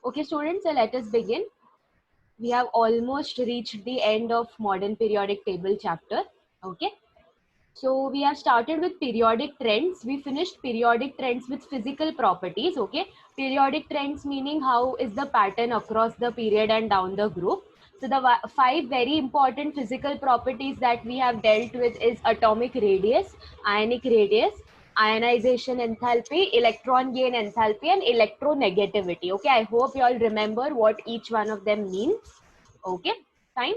Okay, students, so let us begin. We have almost reached the end of modern periodic table chapter. Okay, so we have started with periodic trends. We finished periodic trends with physical properties. Okay, periodic trends meaning how is the pattern across the period and down the group. So the five very important physical properties that we have dealt with is atomic radius, ionic radius, ionization enthalpy, electron gain enthalpy, and electronegativity. Okay, I hope you all remember what each one of them means. Okay, fine.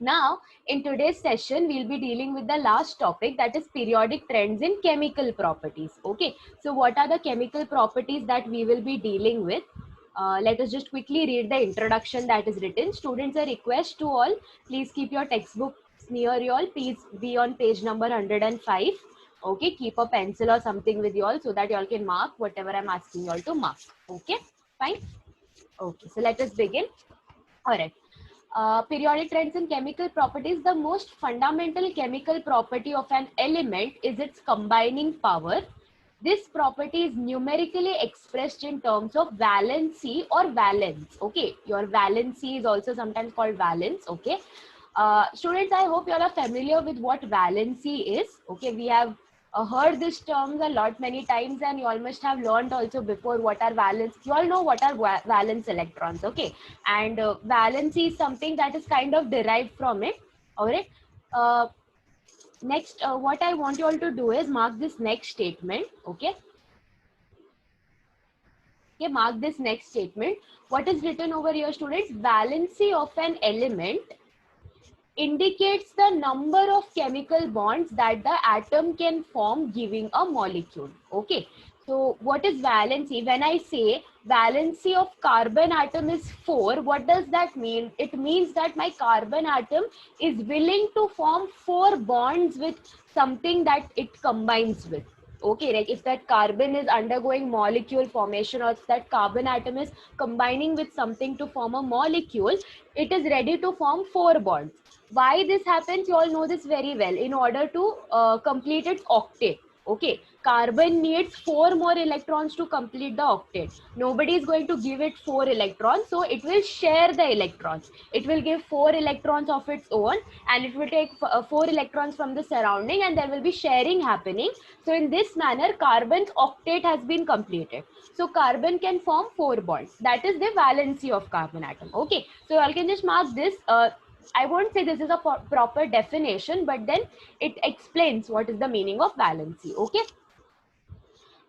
Now, in today's session, we'll be dealing with the last topic, that is periodic trends in chemical properties. Okay, so what are the chemical properties that we will be dealing with? Let us just quickly read the introduction that is written. Students, a request to all, please keep your textbooks near you all. Please be on page number 105. Okay, keep a pencil or something with you all so that you all can mark whatever I'm asking you all to mark. Okay, fine. Okay, so let us begin. All right. Periodic trends in chemical properties, the most fundamental chemical property of an element is its combining power. This property is numerically expressed in terms of valency or valence. Okay, your valency is also sometimes called valence. Okay, students, I hope you all are familiar with what valency is. Okay, we have heard this terms a lot many times, and you all must have learned also before what are valence. You all know what are valence electrons. Okay, and valency is something that is kind of derived from it. All right. Next, what I want you all to do is mark this next statement. Okay. Okay, mark this next statement. What is written over here, students? Valency of an element indicates the number of chemical bonds that the atom can form giving a molecule. Okay, so what is valency? When I say valency of carbon atom is 4, what does that mean? It means that my carbon atom is willing to form 4 bonds with something that it combines with. Okay, like if that carbon is undergoing molecule formation, or if that carbon atom is combining with something to form a molecule, it is ready to form 4 bonds. Why this happens? You all know this very well. In order to complete its octet. Okay, carbon needs 4 more electrons to complete the octet. Nobody is going to give it 4 electrons, so it will share the electrons. It will give 4 electrons of its own, and it will take 4 electrons from the surrounding, and there will be sharing happening. So in this manner, carbon's octet has been completed. So carbon can form 4 bonds. That is the valency of carbon atom. Okay, so you all can just mark this. I won't say this is a proper definition, but then it explains what is the meaning of valency. Okay.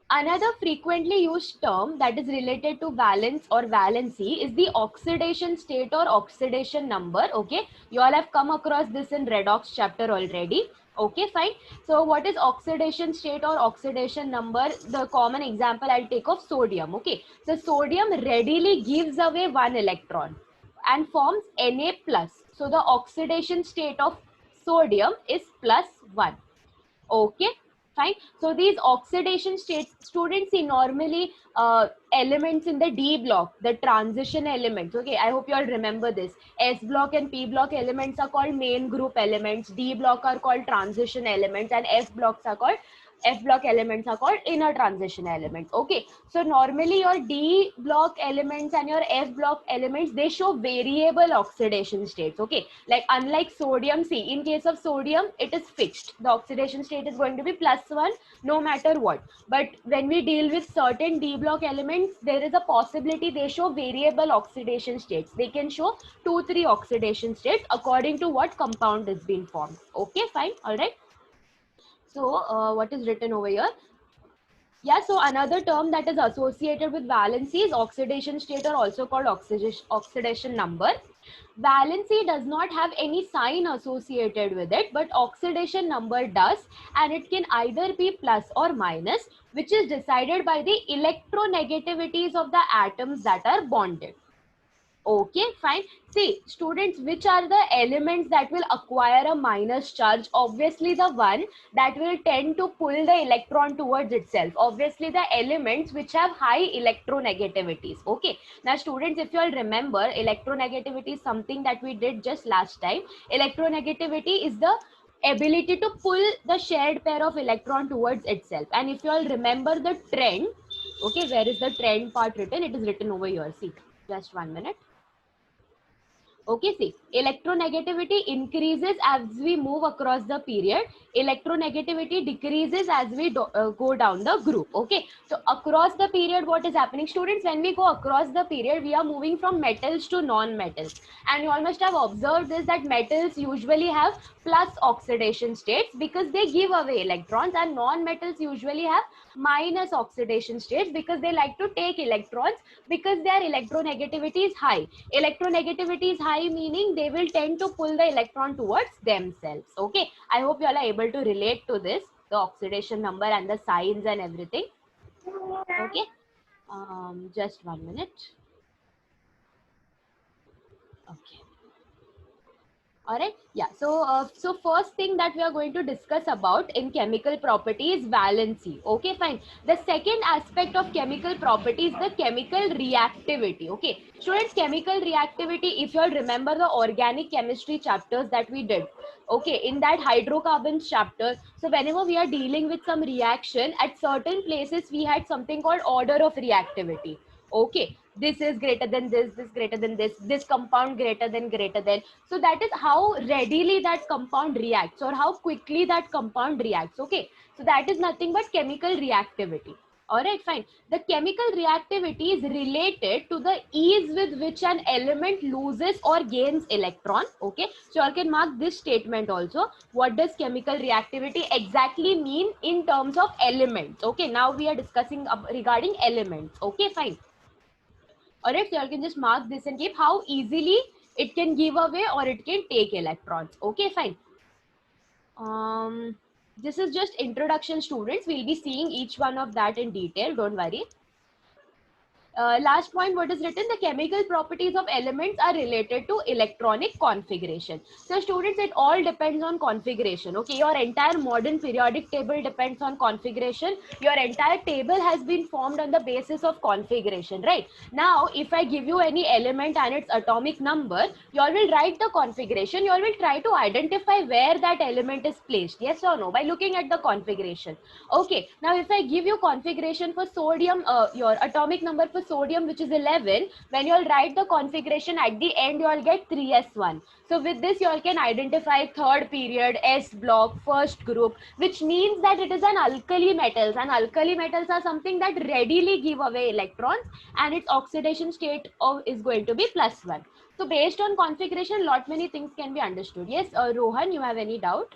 Another frequently used term that is related to valence or valency is the oxidation state or oxidation number. Okay, you all have come across this in redox chapter already. Okay, fine. So what is oxidation state or oxidation number? The common example I'll take of sodium. Okay, so sodium readily gives away 1 electron and forms Na plus. So the oxidation state of sodium is +1. Okay, fine. So these oxidation states, students see normally elements in the D block, the transition elements. Okay, I hope you all remember this. S block and P block elements are called main group elements. D block are called transition elements, and F block elements are called inner transition elements. Okay, so normally your D block elements and your F block elements, they show variable oxidation states. Okay, like unlike sodium, see, in case of sodium, it is fixed. The oxidation state is going to be +1 no matter what. But when we deal with certain D block elements, there is a possibility they show variable oxidation states. They can show 2-3 oxidation states according to what compound is being formed. Okay, fine, all right. So what is written over here? Yeah, so another term that is associated with valency is oxidation state, or also called oxidation number. Valency does not have any sign associated with it, but oxidation number does, and it can either be plus or minus, which is decided by the electronegativities of the atoms that are bonded. Okay, fine. See, students, which are the elements that will acquire a minus charge? Obviously, the one that will tend to pull the electron towards itself. Obviously, the elements which have high electronegativities. Okay. Now, students, if you all remember, electronegativity is something that we did just last time. Electronegativity is the ability to pull the shared pair of electron towards itself. And if you all remember the trend, okay, where is the trend part written? It is written over here. See. Just 1 minute. Okay, see, electronegativity increases as we move across the period. Electronegativity decreases as we go down the group. Okay, so across the period, what is happening, students? When we go across the period, we are moving from metals to non-metals. And you all must have observed this, that metals usually have plus oxidation states because they give away electrons, and non-metals usually have minus oxidation states because they like to take electrons because their electronegativity is high. Electronegativity is high, meaning they will tend to pull the electron towards themselves. Okay, I hope you all are able to relate to this, the oxidation number and the signs and everything. Okay, just 1 minute. Okay. All right, yeah, so first thing that we are going to discuss about in chemical property is valency. Okay, fine. The second aspect of chemical property is the chemical reactivity. Okay, students, chemical reactivity, if you all remember the organic chemistry chapters that we did, okay, in that hydrocarbons chapter, so whenever we are dealing with some reaction, at certain places we had something called order of reactivity. Okay, this is greater than this greater than this compound greater than. So that is how readily that compound reacts or how quickly that compound reacts. Okay, so that is nothing but chemical reactivity. All right, fine. The chemical reactivity is related to the ease with which an element loses or gains electron. Okay, so you can mark this statement also. What does chemical reactivity exactly mean in terms of elements? Okay, now we are discussing regarding elements. Okay, fine. All right, so you can just mark this and keep how easily it can give away or it can take electrons. Okay, fine. This is just introduction, students. We'll be seeing each one of that in detail. Don't worry. Last point, what is written? The chemical properties of elements are related to electronic configuration. So students, it all depends on configuration. Okay, your entire modern periodic table depends on configuration. Your entire table has been formed on the basis of configuration, right? Now, if I give you any element and its atomic number, you all will write the configuration. You all will try to identify where that element is placed. Yes or no? By looking at the configuration. Okay, now if I give you configuration for sodium, your atomic number for sodium, which is 11, when you all write the configuration at the end, you all get 3s1. So with this, you all can identify third period, S block, first group, which means that it is an alkali metals, and alkali metals are something that readily give away electrons, and its oxidation state is going to be +1. So based on configuration, lot many things can be understood. Yes, Rohan, you have any doubt?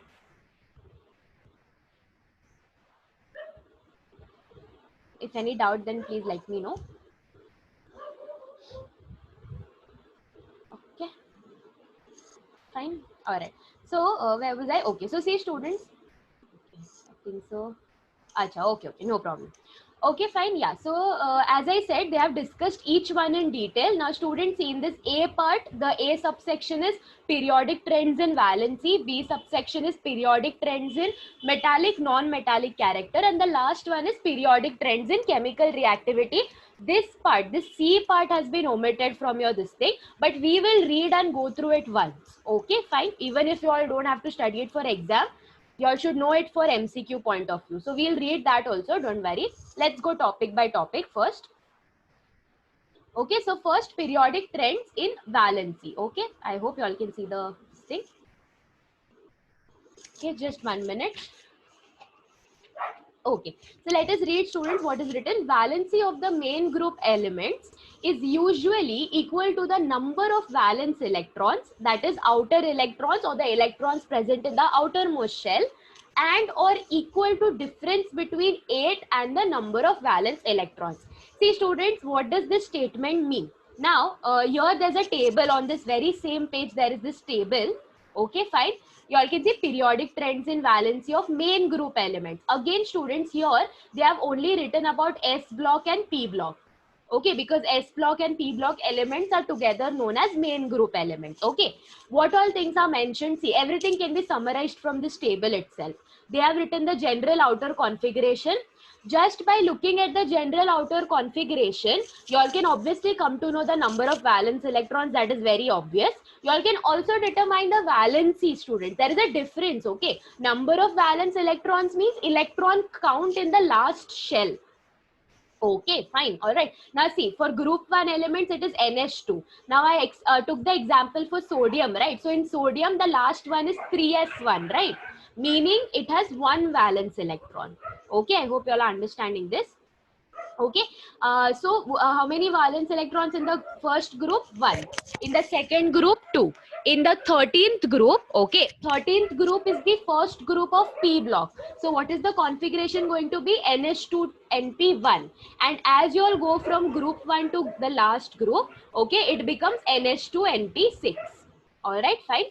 If any doubt, then please let me know. Okay, fine. All right. So where was I? Okay. So see, students. Okay, I think so. Acha, okay, no problem. Okay, fine, yeah. So as I said, they have discussed each one in detail. Now students, see in this A part, the A subsection is periodic trends in valency, B subsection is periodic trends in metallic, non-metallic character, and the last one is periodic trends in chemical reactivity. This part, this C part has been omitted from your this thing, but we will read and go through it once. Okay, fine. Even if you all don't have to study it for exam, you all should know it for MCQ point of view. So we'll read that also, don't worry. Let's go topic by topic first. Okay, so first, periodic trends in valency. Okay, I hope you all can see the thing. Okay, just 1 minute. Okay, so let us read, students, what is written. Valency of the main group elements is usually equal to the number of valence electrons, that is outer electrons or the electrons present in the outermost shell, and or equal to difference between 8 and the number of valence electrons. See, students, what does this statement mean? Now, here there's a table on this very same page. There is this table. Okay, fine. You all can see periodic trends in valency of main group elements. Again, students, here they have only written about S block and P block. Okay, because S block and P block elements are together known as main group elements. Okay, what all things are mentioned? See, everything can be summarized from this table itself. They have written the general outer configuration. Just by looking at the general outer configuration, you all can obviously come to know the number of valence electrons. That is very obvious. You all can also determine the valency, students. There is a difference, okay? Number of valence electrons means electron count in the last shell. Okay, fine. All right. Now see, for group 1 elements, it is NH2. Now I took the example for sodium, right? So in sodium, the last one is 3s1, right? Meaning it has one valence electron. Okay, I hope you all are understanding this. Okay, how many valence electrons in the first group? 1. In the second group, 2. In the 13th group, okay, 13th group is the first group of P block. So what is the configuration going to be? NH2 NP1. And as you all go from group 1 to the last group, okay, it becomes NH2 NP6. All right, fine.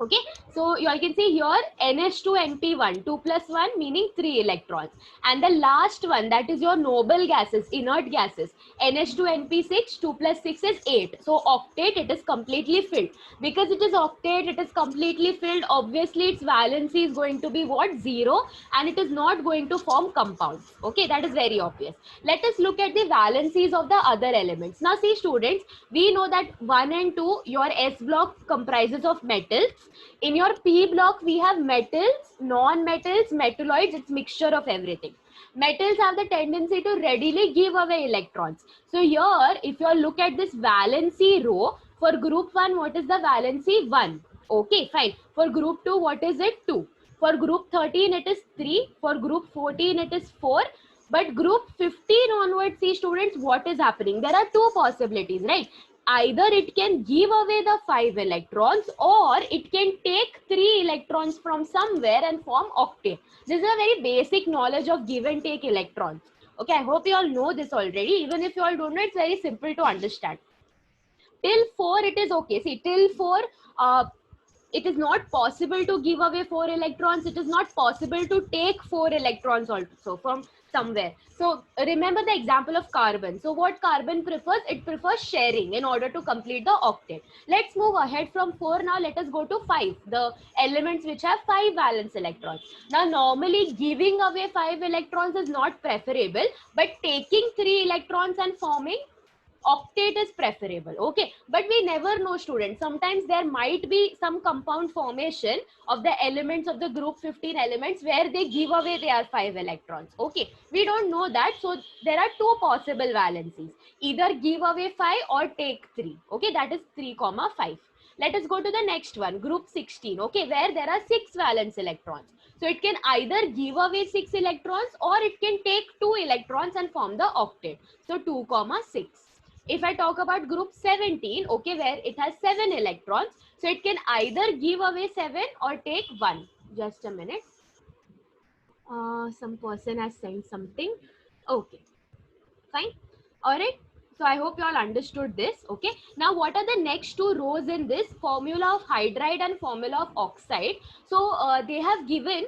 Okay, so you all can see here NH2 NP1, 2 plus 1 meaning 3 electrons, and the last one, that is your noble gases, inert gases, NH2 NP6, 2 plus 6 is 8. So octet, it is completely filled. Because it is octet, it is completely filled, obviously its valency is going to be what? 0, and it is not going to form compounds. Okay, that is very obvious. Let us look at the valencies of the other elements. Now see students, we know that 1 and 2, your S block comprises of metals. In your P block, we have metals, non-metals, metalloids, it's mixture of everything. Metals have the tendency to readily give away electrons. So here, if you look at this valency row, for group 1, what is the valency? 1. Okay, fine. For group 2, what is it? 2. For group 13, it is 3. For group 14, it is 4. But group 15 onwards, see students, what is happening? There are two possibilities, right? Either it can give away the 5 electrons, or it can take 3 electrons from somewhere and form octet. This is a very basic knowledge of give and take electrons. Okay, I hope you all know this already. Even if you all don't know, it's very simple to understand. Till 4, it is okay. See, till 4, it is not possible to give away 4 electrons. It is not possible to take 4 electrons also from somewhere. So remember the example of carbon. So what carbon prefers? It prefers sharing in order to complete the octet. Let's move ahead from 4 now. Let us go to 5, the elements which have 5 valence electrons. Now normally giving away 5 electrons is not preferable, but taking 3 electrons and forming octet is preferable. Okay, but we never know students, sometimes there might be some compound formation of the elements of the group 15 elements where they give away their 5 electrons. Okay, we don't know that. So there are two possible valencies, either give away 5 or take 3. Okay, that is 3 comma 5. Let us go to the next one, group 16. Okay, where there are 6 valence electrons. So it can either give away 6 electrons or it can take 2 electrons and form the octet. So 2 comma 6. If I talk about group 17, okay, where it has 7 electrons, so it can either give away 7 or take 1. Just a minute. Some person has sent something. Okay, fine. All right. So I hope you all understood this. Okay. Now, what are the next two rows in this? Formula of hydride and formula of oxide. So they have given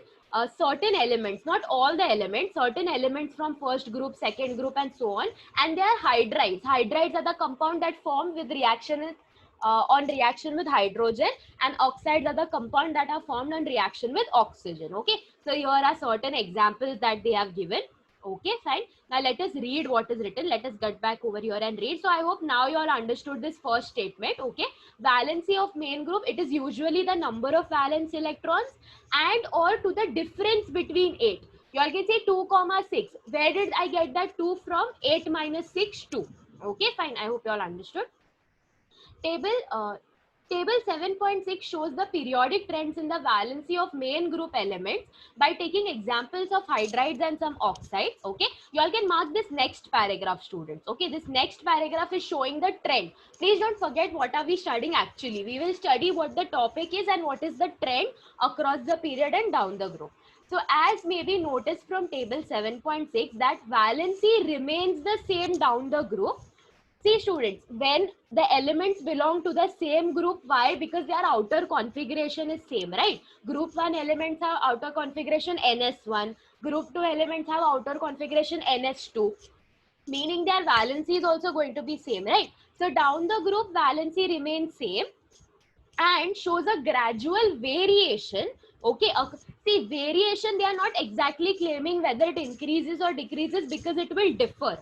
certain elements, not all the elements, certain elements from first group, second group, and so on. And they are hydrides. Hydrides are the compound that form with reaction with, on reaction with hydrogen, and oxides are the compound that are formed on reaction with oxygen. Okay. So here are certain examples that they have given. Okay, fine. Now let us read what is written. Let us get back over here and read. So I hope now you all understood this first statement. Okay, valency of main group, it is usually the number of valence electrons and or to the difference between 8. You all can say 2 comma 6. Where did I get that 2 from? 8 minus 6, 2. Okay, fine. I hope you all understood. Table 7.6 shows the periodic trends in the valency of main group elements by taking examples of hydrides and some oxides. Okay, you all can mark this next paragraph, students. Okay, this next paragraph is showing the trend. Please don't forget what are we studying actually. We will study what the topic is and what is the trend across the period and down the group. So as may be noticed from table 7.6 that valency remains the same down the group. See students, when the elements belong to the same group, why? Because their outer configuration is same, right? Group 1 elements have outer configuration NS1, group 2 elements have outer configuration NS2, meaning their valency is also going to be same, right? So down the group, valency remains same and shows a gradual variation. Okay, see variation, they are not exactly claiming whether it increases or decreases because it will differ.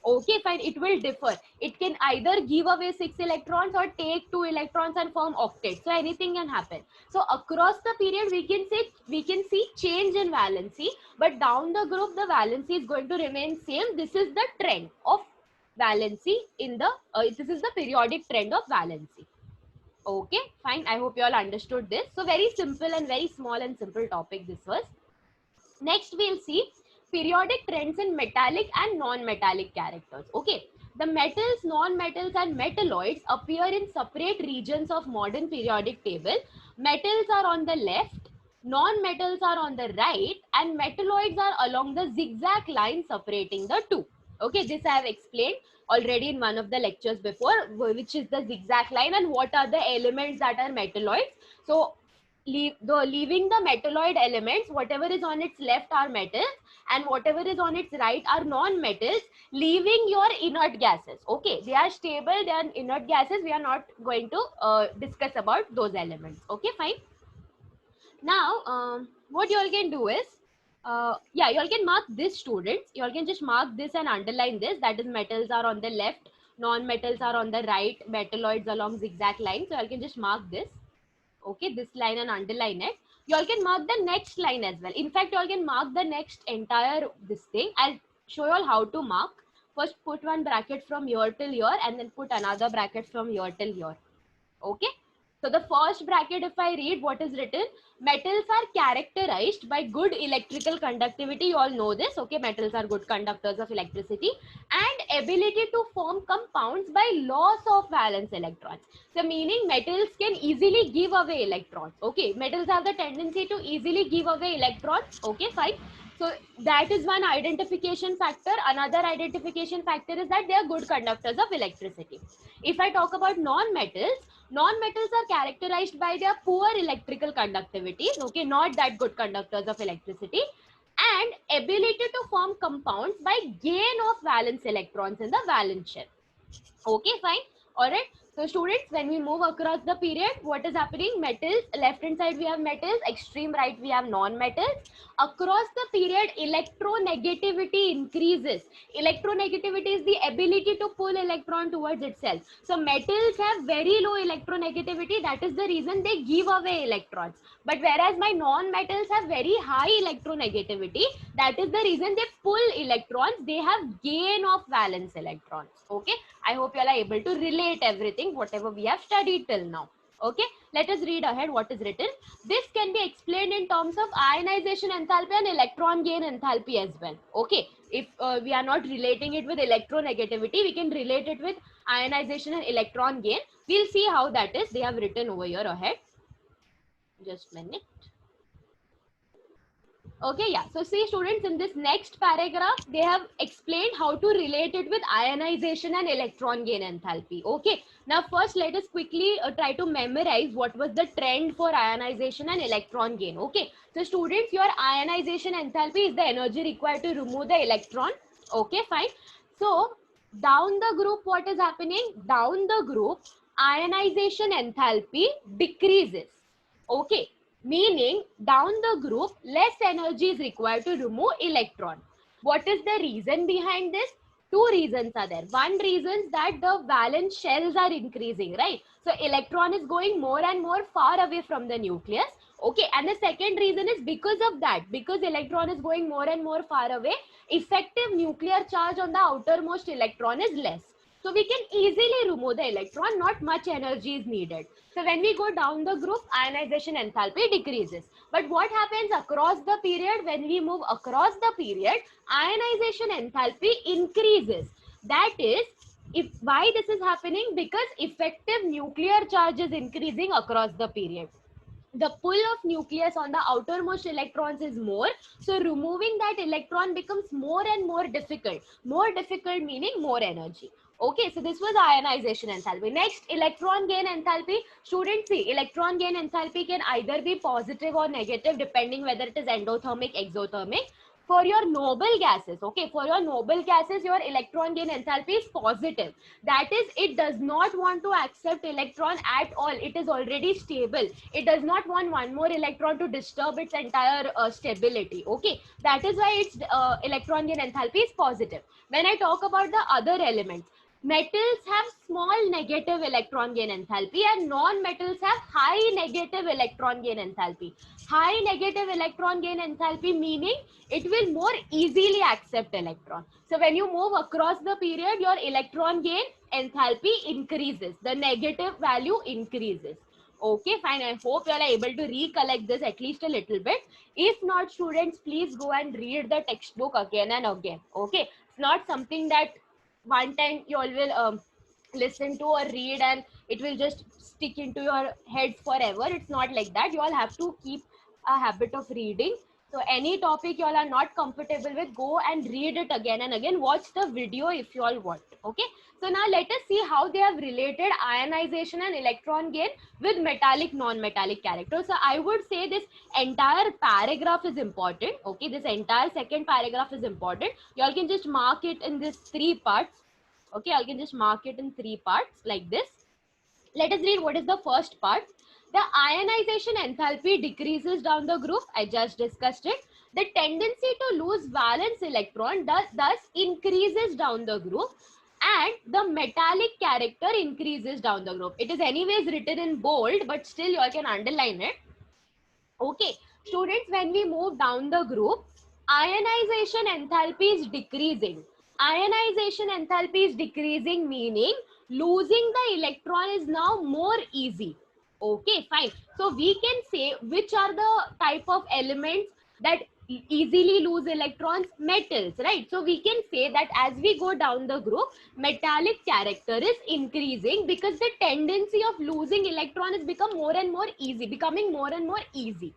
Okay, fine, it will differ. It can either give away 6 electrons or take 2 electrons and form octet. So anything can happen. So across the period, we can see change in valency, but down the group, the valency is going to remain same. This is the trend of valency in the, this is the periodic trend of valency. Okay, fine. I hope you all understood this. So very simple and very small and simple topic this was. Next, we'll see periodic trends in metallic and non-metallic characters. Okay, the metals, non-metals, and metalloids appear in separate regions of modern periodic table. Metals are on the left, non-metals are on the right, and metalloids are along the zigzag line separating the two. Okay, this I have explained already in one of the lectures before, which is the zigzag line and what are the elements that are metalloids. So leaving the metalloid elements, whatever is on its left are metals and whatever is on its right are non-metals, leaving your inert gases. Okay, they are stable, they are inert gases. We are not going to discuss about those elements. Okay, fine. Now, what you all can do is, yeah, you all can mark this, students. You all can just mark this and underline this. That is, metals are on the left, non-metals are on the right, metalloids along zigzag lines. So you all can just mark this. Okay, this line and underline it. You all can mark the next line as well. In fact, you all can mark the next entire this thing. I'll show you all how to mark. First, put one bracket from here till here and then put another bracket from here till here. Okay. So the first bracket, if I read what is written, metals are characterized by good electrical conductivity. You all know this. Okay, metals are good conductors of electricity and ability to form compounds by loss of valence electrons. So meaning metals can easily give away electrons. Okay, metals have the tendency to easily give away electrons. Okay, fine. So that is one identification factor. Another identification factor is that they are good conductors of electricity. If I talk about non-metals, non-metals are characterized by their poor electrical conductivity, okay, not that good conductors of electricity, and ability to form compounds by gain of valence electrons in the valence shell. Okay, fine. All right. So students, when we move across the period, what is happening? Metals, left hand side we have metals, extreme right we have non-metals. Across the period, electronegativity increases. Electronegativity is the ability to pull electron towards itself. So metals have very low electronegativity. That is the reason they give away electrons. But whereas my non-metals have very high electronegativity, that is the reason they pull electrons. They have gain of valence electrons. Okay. I hope you all are able to relate everything, whatever we have studied till now. Okay, let us read ahead what is written. This can be explained in terms of ionization enthalpy and electron gain enthalpy as well. Okay, if we are not relating it with electronegativity, we can relate it with ionization and electron gain. We'll see how that is. They have written over here ahead. Just a minute. Okay, yeah. So see students, in this next paragraph, they have explained how to relate it with ionization and electron gain enthalpy. Okay. Now first let us quickly try to memorize what was the trend for ionization and electron gain. Okay. So students, your ionization enthalpy is the energy required to remove the electron. Okay, fine. So down the group, what is happening? Down the group, ionization enthalpy decreases. Okay. Meaning down the group, less energy is required to remove electron. What is the reason behind this? Two reasons are there. One reason is that the valence shells are increasing, right? So electron is going more and more far away from the nucleus. Okay, and the second reason is because of that, because electron is going more and more far away, effective nuclear charge on the outermost electron is less. So we can easily remove the electron, not much energy is needed. So when we go down the group, ionization enthalpy decreases. But what happens across the period? When we move across the period, ionization enthalpy increases. That is, why this is happening? Because effective nuclear charge is increasing across the period. The pull of nucleus on the outermost electrons is more, so removing that electron becomes more and more difficult. More difficult meaning more energy. Okay, so this was ionization enthalpy. Next, electron gain enthalpy. Students, see, electron gain enthalpy can either be positive or negative depending whether it is endothermic, exothermic. For your noble gases, okay, for your noble gases, your electron gain enthalpy is positive. That is, it does not want to accept electron at all. It is already stable. It does not want one more electron to disturb its entire stability. Okay, that is why its electron gain enthalpy is positive. When I talk about the other elements, metals have small negative electron gain enthalpy and non-metals have high negative electron gain enthalpy. High negative electron gain enthalpy meaning it will more easily accept electron. So when you move across the period, your electron gain enthalpy increases. The negative value increases. Okay, fine. I hope you are able to recollect this at least a little bit. If not, students, please go and read the textbook again and again. Okay, it's not something that one time you all will listen to or read and it will just stick into your heads forever. It's not like that. You all have to keep a habit of reading. So any topic you all are not comfortable with, go and read it again and again. Watch the video if you all want. Okay. So now let us see how they have related ionization and electron gain with metallic, non-metallic characters. So I would say this entire paragraph is important. Okay. This entire second paragraph is important. You all can just mark it in this 3 parts. Okay. I can just mark it in 3 parts like this. Let us read what is the first part. The ionization enthalpy decreases down the group. I just discussed it. The tendency to lose valence electron thus increases down the group, and the metallic character increases down the group. It is anyways written in bold, but still you all can underline it. Okay, students, when we move down the group, ionization enthalpy is decreasing. Ionization enthalpy is decreasing, meaning losing the electron is now more easy. Okay, fine. So we can say which are the type of elements that easily lose electrons? Metals, right? So we can say that as we go down the group, metallic character is increasing because the tendency of losing electron is becoming more and more easy.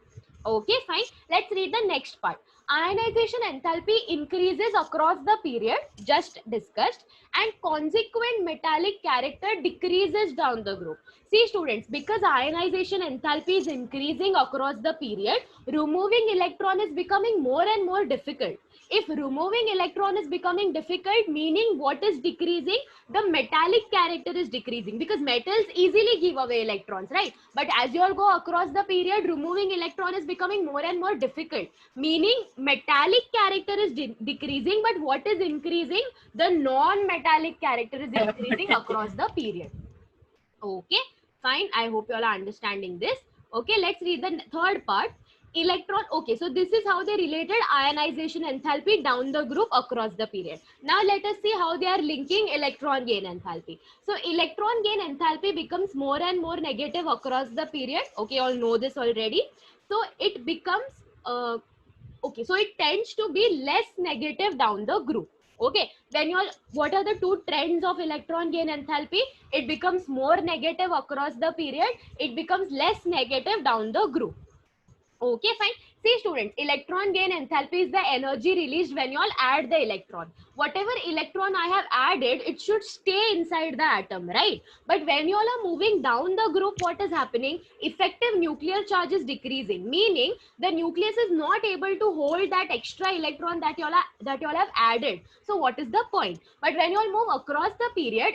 Okay, fine. Let's read the next part. Ionization enthalpy increases across the period, just discussed, and consequent metallic character decreases down the group. See students, because ionization enthalpy is increasing across the period, removing electron is becoming more and more difficult. If removing electron is becoming difficult, meaning what is decreasing? The metallic character is decreasing because metals easily give away electrons, right? But as you all go across the period, removing electron is becoming more and more difficult, meaning metallic character is decreasing, but what is increasing? The non-metallic character is increasing across the period. Okay, fine. I hope you all are understanding this. Okay, let's read the third part. Electron. Okay, so this is how they related ionization enthalpy down the group across the period. Now let us see how they are linking electron gain enthalpy. So electron gain enthalpy becomes more and more negative across the period. Okay, all know this already. So it becomes okay, so it tends to be less negative down the group. Okay, then you all, what are the two trends of electron gain enthalpy? It becomes more negative across the period. It becomes less negative down the group. Okay, fine. See students, electron gain enthalpy is the energy released when you all add the electron. Whatever electron I have added, it should stay inside the atom, right? But when you all are moving down the group, what is happening? Effective nuclear charge is decreasing, meaning the nucleus is not able to hold that extra electron that you all have added. So what is the point? But when you all move across the period,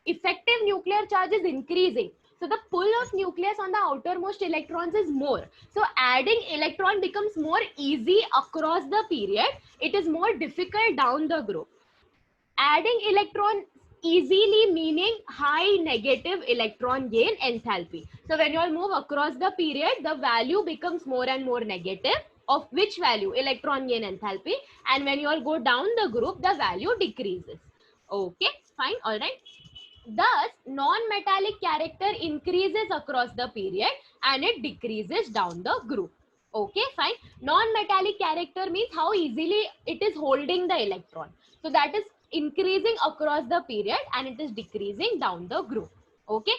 effective nuclear charge is increasing. So the pull of nucleus on the outermost electrons is more. So adding electron becomes more easy across the period. It is more difficult down the group. Adding electron easily meaning high negative electron gain enthalpy. So when you all move across the period, the value becomes more and more negative. Of which value? Electron gain enthalpy. And when you all go down the group, the value decreases. Okay, fine, all right. Thus, non-metallic character increases across the period and it decreases down the group. Okay, fine. Non-metallic character means how easily it is holding the electron. So that is increasing across the period and it is decreasing down the group. Okay,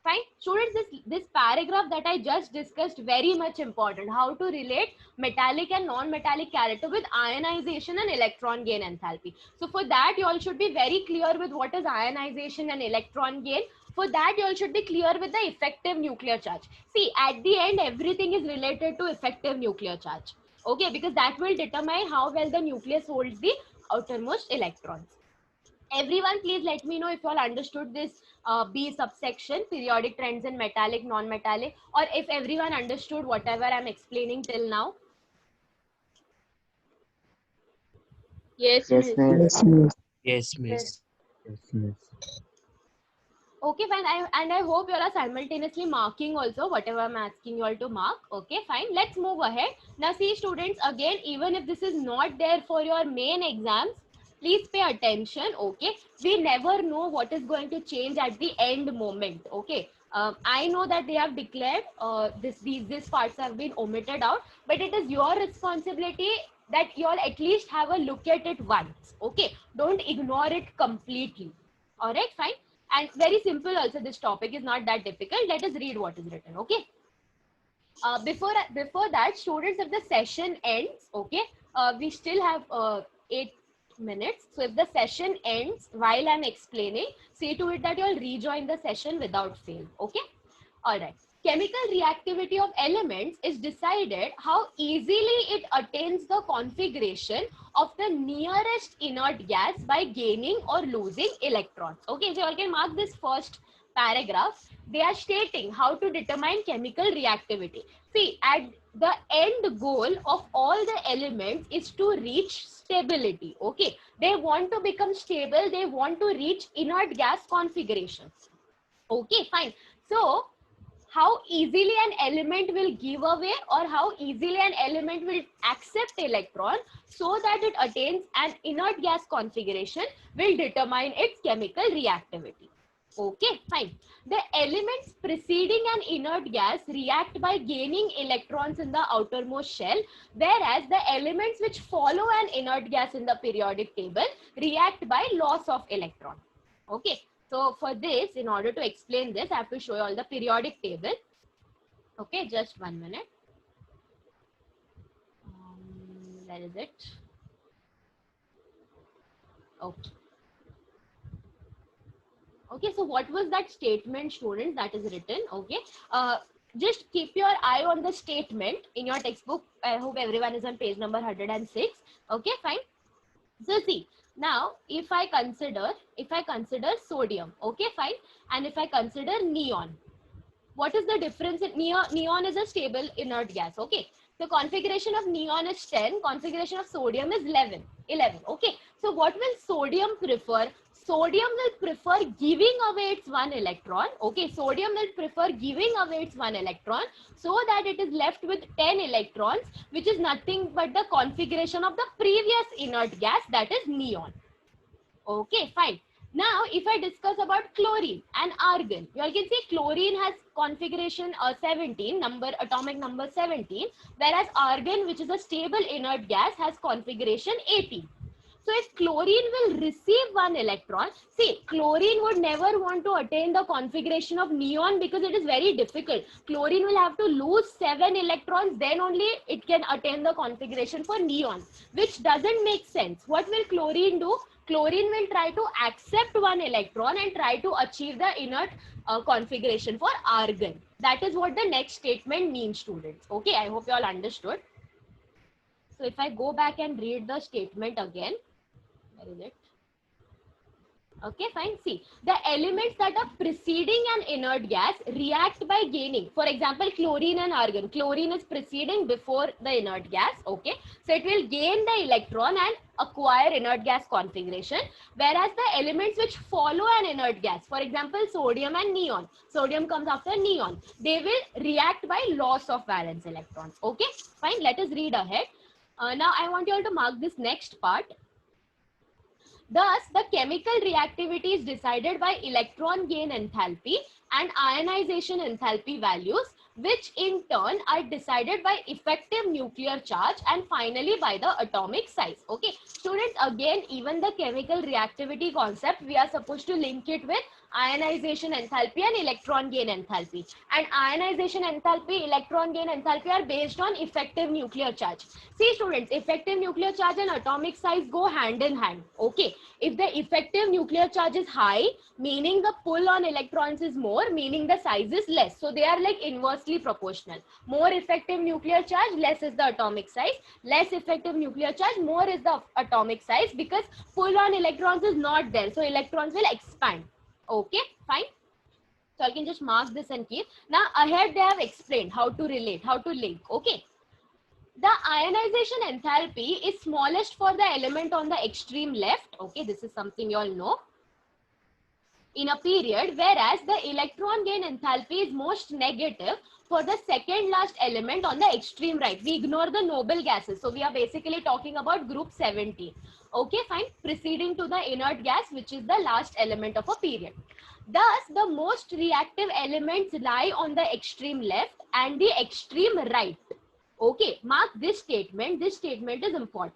fine. Students, this paragraph that I just discussed, very much important. How to relate metallic and non-metallic character with ionization and electron gain enthalpy. So for that, you all should be very clear with what is ionization and electron gain. For that, you all should be clear with the effective nuclear charge. See, at the end, everything is related to effective nuclear charge. Okay, because that will determine how well the nucleus holds the outermost electrons. Everyone, please let me know if you all understood this B subsection, periodic trends in metallic, non-metallic, or if everyone understood whatever I'm explaining till now. Yes, Yes, miss. miss. Yes, miss. Yes, miss. Okay, fine. I hope you all are simultaneously marking also whatever I'm asking you all to mark. Okay, fine. Let's move ahead. Now see students, again, even if this is not there for your main exams, please pay attention. Okay, we never know what is going to change at the end moment. Okay, I know that they have declared these parts have been omitted out, but it is your responsibility that you all at least have a look at it once. Okay, don't ignore it completely. All right, fine. And very simple also, this topic is not that difficult. Let us read what is written. Okay, before that, students, if the session ends, okay, we still have 8 minutes. So if the session ends while I'm explaining, see to it that you'll rejoin the session without fail. Okay, all right. Chemical reactivity of elements is decided how easily it attains the configuration of the nearest inert gas by gaining or losing electrons. Okay, so you all can mark this first paragraph. They are stating how to determine chemical reactivity. See, at the end goal of all the elements is to reach stability. Okay, they want to become stable. They want to reach inert gas configuration. Okay, fine. So how easily an element will give away or how easily an element will accept electron so that it attains an inert gas configuration will determine its chemical reactivity. Okay, fine. The elements preceding an inert gas react by gaining electrons in the outermost shell, whereas the elements which follow an inert gas in the periodic table react by loss of electron. Okay, so for this, in order to explain this, I have to show you all the periodic table. Okay, just 1 minute. Where is it? Okay. Okay, so what was that statement, students, that is written? Okay, just keep your eye on the statement in your textbook. I hope everyone is on page number 106. Okay, fine. So see, now if I consider sodium, okay, fine, and if I consider neon, what is the difference in neon is a stable inert gas. Okay, so configuration of neon is 10, configuration of sodium is 11. Okay, so what will sodium prefer? Sodium will prefer giving away its one electron. Okay, sodium will prefer giving away its one electron so that it is left with 10 electrons, which is nothing but the configuration of the previous inert gas, that is neon. Okay, fine. Now, if I discuss about chlorine and argon, you all can see chlorine has configuration 17, atomic number 17, whereas argon, which is a stable inert gas, has configuration 18. So if chlorine will receive one electron, see, chlorine would never want to attain the configuration of neon because it is very difficult. Chlorine will have to lose 7 electrons, then only it can attain the configuration for neon, which doesn't make sense. What will chlorine do? Chlorine will try to accept one electron and try to achieve the inert configuration for argon. That is what the next statement means, students. Okay, I hope you all understood. So if I go back and read the statement again, where is it? Okay, fine. See, the elements that are preceding an inert gas react by gaining. For example, chlorine and argon. Chlorine is preceding before the inert gas. Okay, so it will gain the electron and acquire inert gas configuration. Whereas the elements which follow an inert gas, for example, sodium and neon. Sodium comes after neon. They will react by loss of valence electrons. Okay, fine. Let us read ahead. Now, I want you all to mark this next part. Thus, the chemical reactivity is decided by electron gain enthalpy and ionization enthalpy values, which in turn are decided by effective nuclear charge and finally by the atomic size. Okay, students, again, even the chemical reactivity concept, we are supposed to link it with ionization enthalpy and electron gain enthalpy. And ionization enthalpy, electron gain enthalpy are based on effective nuclear charge. See students, effective nuclear charge and atomic size go hand in hand. Okay, if the effective nuclear charge is high, meaning the pull on electrons is more, meaning the size is less. So they are like inversely proportional. More effective nuclear charge, less is the atomic size. Less effective nuclear charge, more is the atomic size, because pull on electrons is not there. So electrons will expand. Okay, fine. So I can just mark this and keep. Now ahead they have explained how to relate, how to link. Okay. The ionization enthalpy is smallest for the element on the extreme left. Okay, this is something you all know. In a period, whereas the electron gain enthalpy is most negative for the second last element on the extreme right. We ignore the noble gases. So we are basically talking about group 17. Okay, fine. Proceeding to the inert gas, which is the last element of a period. Thus, the most reactive elements lie on the extreme left and the extreme right. Okay, mark this statement. This statement is important.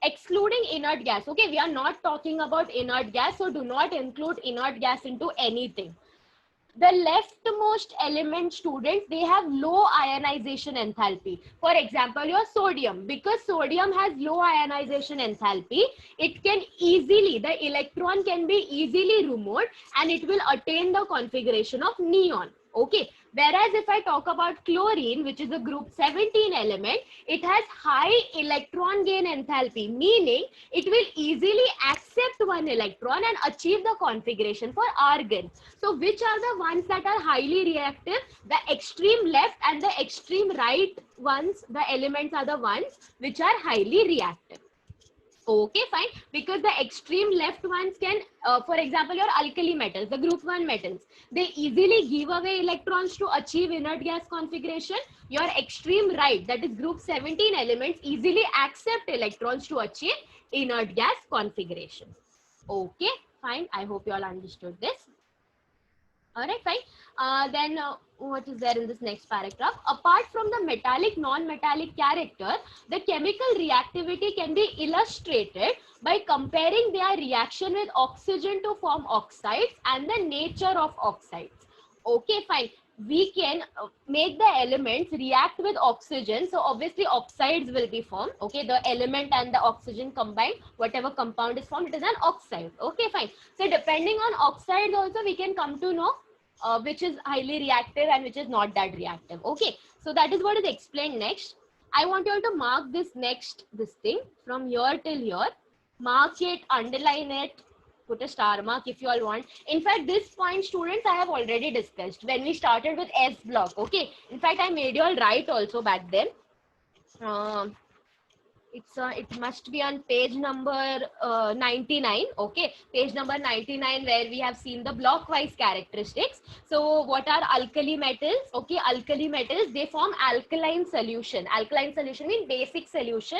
Excluding inert gas. Okay, we are not talking about inert gas, so do not include inert gas into anything. The leftmost element, students, they have low ionization enthalpy. For example, your sodium. Because sodium has low ionization enthalpy, it can easily, the electron can be easily removed and it will attain the configuration of neon. Okay. Whereas if I talk about chlorine, which is a group 17 element, it has high electron gain enthalpy, meaning it will easily accept one electron and achieve the configuration for argon. So which are the ones that are highly reactive? The extreme left and the extreme right ones, the elements are the ones which are highly reactive. Okay, fine. Because the extreme left ones can, for example, your alkali metals, the group 1 metals, they easily give away electrons to achieve inert gas configuration. Your extreme right, that is group 17 elements, easily accept electrons to achieve inert gas configuration. Okay, fine. I hope you all understood this. All right, fine. Then what is there in this next paragraph? Apart from the metallic, non-metallic character, the chemical reactivity can be illustrated by comparing their reaction with oxygen to form oxides and the nature of oxides. Okay, fine. We can make the elements react with oxygen. So obviously oxides will be formed. Okay, the element and the oxygen combined, whatever compound is formed, it is an oxide. Okay, fine. So depending on oxides also we can come to know which is highly reactive and which is not that reactive. Okay, so that is what is explained next. I want you all to mark this next, this thing from here till here. Mark it, underline it, put a star mark if you all want. In fact, this point, students, I have already discussed when we started with S block. Okay, in fact, I made you all write also back then. It must be on page number 99. Okay, page number 99, where we have seen the block wise characteristics. So what are alkali metals? Okay, alkali metals, they form alkaline solution. Alkaline solution means basic solution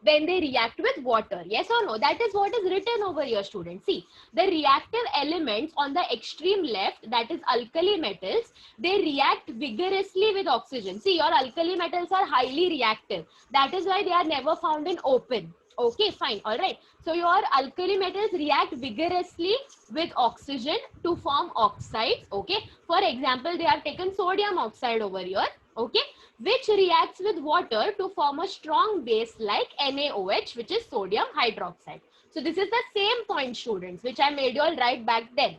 when they react with water. Yes or no? That is what is written over here, students. See, the reactive elements on the extreme left, that is alkali metals, they react vigorously with oxygen. See, your alkali metals are highly reactive. That is why they are never found in open. Okay, fine. All right. So your alkali metals react vigorously with oxygen to form oxides. Okay. For example, they have taken sodium oxide over here. Okay, which reacts with water to form a strong base like NaOH, which is sodium hydroxide. So this is the same point, students, which I made you all write back then.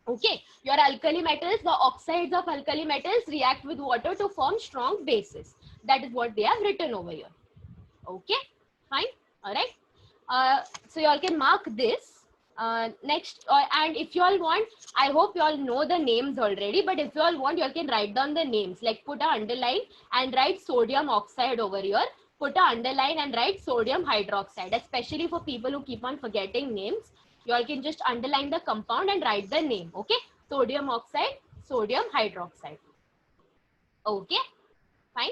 Okay, your alkali metals, the oxides of alkali metals react with water to form strong bases. That is what they have written over here. Okay, fine. All right. So you all can mark this. Next, and if you all want, I hope you all know the names already, but if you all want, you all can write down the names, like put a underline and write sodium oxide over here, put a underline and write sodium hydroxide, especially for people who keep on forgetting names. You all can just underline the compound and write the name. Okay, sodium oxide, sodium hydroxide. Okay, fine.